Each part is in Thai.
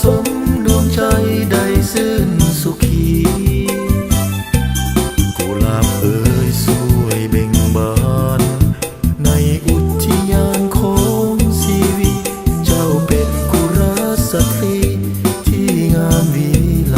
สมดวงใจได้ซื่นสุขีกุหลาบเอ่ยสวยเบ่งบานในอุทยานของชีวิตเจ้าเป็นกุลสตรีที่งามวิไล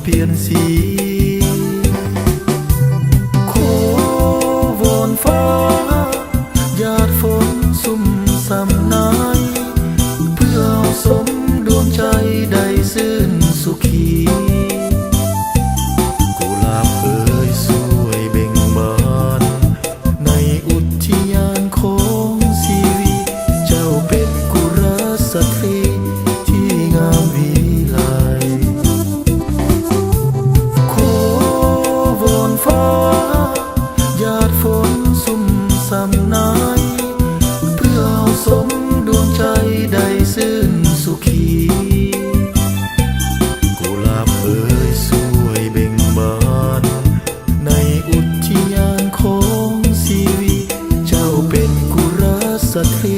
เปลี่ยนสีโควอนฟ้าหยาดฝนซุ่มซ้ำนายเพื่อเอาสมดวงใจได้ซื่นสุขีกุหลาบเอ่ยสวยเบ่งบานในอุทยานของชีวิตเจ้าเป็นกุลสตรีที่งามวิไลฟ้าหยาดฝนซุ่มซ้ำนายเพื่อเอาสมดวงใจได้ซื่นสุขีกุหลาบเอ่ยสวยเบ่งบานในอุทยานของชีวิตเจ้าเป็นกุลสตรี